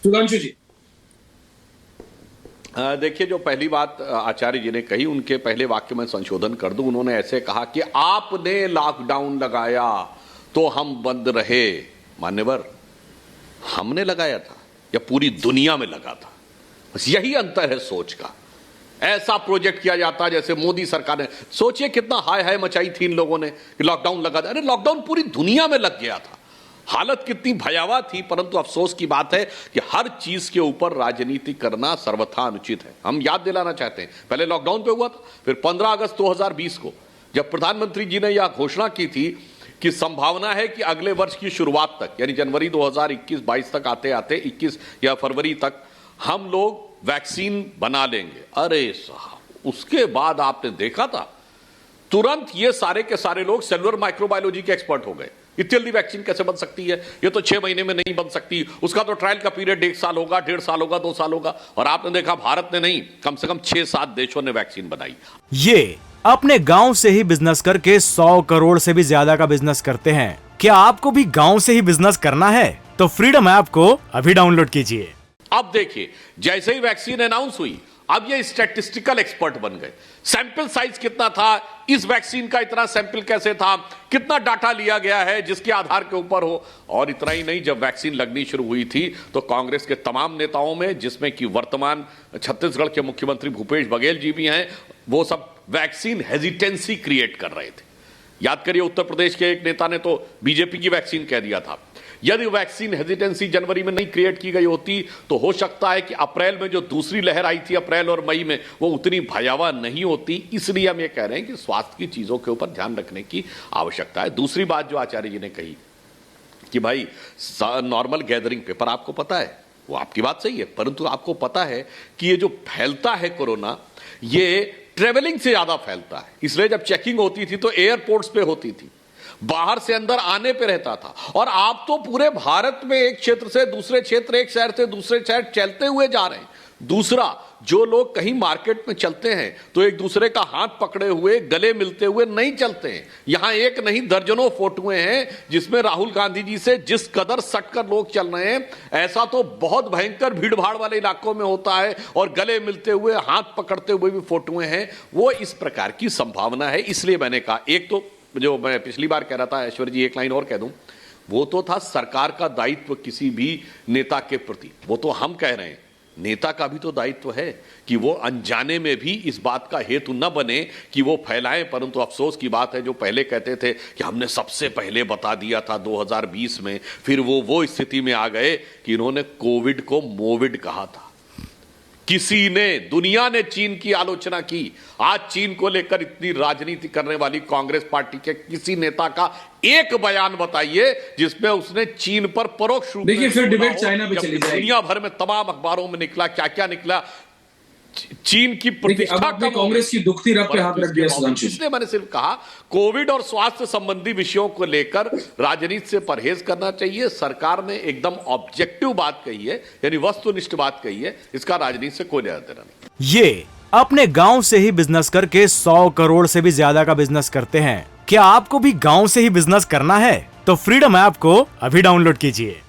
सुधांशु जी। देखिए, जो पहली बात आचार्य जी ने कही, उनके पहले वाक्य में संशोधन कर दूं। उन्होंने ऐसे कहा कि आपने लॉकडाउन लगाया तो हम बंद रहे। मान्यवर, हमने लगाया था या पूरी दुनिया में लगा था? बस यही अंतर है सोच का। ऐसा प्रोजेक्ट किया जाता है जैसे मोदी सरकार ने, सोचिए कितना हाय हाय मचाई थी इन लोगों ने कि लॉकडाउन लगा था। अरे लॉकडाउन पूरी दुनिया में लग गया था, हालत कितनी भयावह थी। परंतु अफसोस की बात है कि हर चीज के ऊपर राजनीति करना सर्वथा अनुचित है। हम याद दिलाना चाहते हैं, पहले लॉकडाउन पे हुआ था, फिर 15 अगस्त 2020 को जब प्रधानमंत्री जी ने यह घोषणा की थी कि संभावना है कि अगले वर्ष की शुरुआत तक, यानी जनवरी 2021-22 तक आते आते 21 या फरवरी तक हम लोग वैक्सीन बना लेंगे। अरे साहब, उसके बाद आपने देखा था तुरंत ये सारे के सारे लोग सेलुलर माइक्रोबायोलॉजी के एक्सपर्ट हो गए। इतनी जल्दी वैक्सीन कैसे बन सकती है? ये तो 6 महीने में नहीं बन सकती, उसका तो ट्रायल का पीरियड 1 साल होगा, 1.5 साल होगा, 2 साल होगा। और आपने देखा भारत ने नहीं, कम से कम 6-7 देशों ने वैक्सीन बनाई। ये अपने गांव से ही बिजनेस करके 100 करोड़ से भी ज्यादा का बिजनेस करते हैं। क्या आपको भी गांव से ही बिजनेस करना है? तो फ्रीडम ऐप को अभी डाउनलोड कीजिए। अब देखिए, जैसे ही वैक्सीन अनाउंस हुई, अब ये स्टैटिस्टिकल एक्सपर्ट बन गए। सैंपल साइज कितना था, इस वैक्सीन का इतना सैंपल कैसे था, कितना डाटा लिया गया है जिसके आधार के ऊपर हो। और इतना ही नहीं, जब वैक्सीन लगनी शुरू हुई थी तो कांग्रेस के तमाम नेताओं में, जिसमें कि वर्तमान छत्तीसगढ़ के मुख्यमंत्री भूपेश बघेल जी भी हैं, वो सब वैक्सीन हेजिटेंसी क्रिएट कर रहे थे। याद करिए, उत्तर प्रदेश के एक नेता ने तो बीजेपी की वैक्सीन कह दिया था। यदि वैक्सीन हेजिटेंसी जनवरी में नहीं क्रिएट की गई होती तो हो सकता है कि अप्रैल में जो दूसरी लहर आई थी, अप्रैल और मई में, वो उतनी भयावह नहीं होती। इसलिए हम ये कह रहे हैं कि स्वास्थ्य की चीजों के ऊपर ध्यान रखने की आवश्यकता है। दूसरी बात जो आचार्य जी ने कही कि भाई नॉर्मल गैदरिंग पे, पर आपको पता है, वो आपकी बात सही है, परंतु आपको पता है कि ये जो फैलता है कोरोना, ये ट्रेवलिंग से ज्यादा फैलता है। इसलिए जब चेकिंग होती थी तो एयरपोर्ट्स पे होती थी, बाहर से अंदर आने पे रहता था। और आप तो पूरे भारत में एक क्षेत्र से दूसरे क्षेत्र, एक शहर से दूसरे शहर चलते हुए जा रहे हैं। दूसरा, जो लोग कहीं मार्केट में चलते हैं तो एक दूसरे का हाथ पकड़े हुए, गले मिलते हुए नहीं चलते हैं। यहां एक नहीं दर्जनों फोटोएं हैं जिसमें राहुल गांधी जी से जिस कदर सटकर लोग चल रहे हैं, ऐसा तो बहुत भयंकर भीड़भाड़ वाले इलाकों में होता है। और गले मिलते हुए, हाथ पकड़ते हुए भी फोटोएं हैं। वो इस प्रकार की संभावना है। इसलिए मैंने कहा, एक तो जो मैं पिछली बार कह रहा था, ऐश्वर्य जी एक लाइन और कह दूं, वो तो था सरकार का दायित्व किसी भी नेता के प्रति। वो तो हम कह रहे हैं, नेता का भी तो दायित्व है कि वो अनजाने में भी इस बात का हेतु न बने कि वो फैलाएं। परंतु अफसोस की बात है, जो पहले कहते थे कि हमने सबसे पहले बता दिया था 2020 में, फिर वो स्थिति में आ गए कि इन्होंने कोविड को मोविड कहा था। किसी ने, दुनिया ने चीन की आलोचना की। आज चीन को लेकर इतनी राजनीति करने वाली कांग्रेस पार्टी के किसी नेता का एक बयान बताइए जिसमें उसने चीन पर परोक्ष रूप, देखिए फिर डिबेट चाइना पे चली जाएगी। दुनिया भर में तमाम अखबारों में निकला, क्या क्या निकला। चीन की प्रतिष्ठा कम, कांग्रेस की दुखती रग पे हाथ रख दिया सुधांशु। इसलिए मैंने सिर्फ कहा, कोविड और स्वास्थ्य संबंधी विषयों को लेकर राजनीति से परहेज करना चाहिए। सरकार ने एकदम ऑब्जेक्टिव बात कही है, यानी वस्तुनिष्ठ बात कही है, इसका राजनीति से कोई लेना देना नहीं। ये अपने गांव से ही बिजनेस करके 100 करोड़ से भी ज्यादा का बिजनेस करते हैं। क्या आपको भी गांव से ही बिजनेस करना है? तो फ्रीडम ऐप को अभी डाउनलोड कीजिए।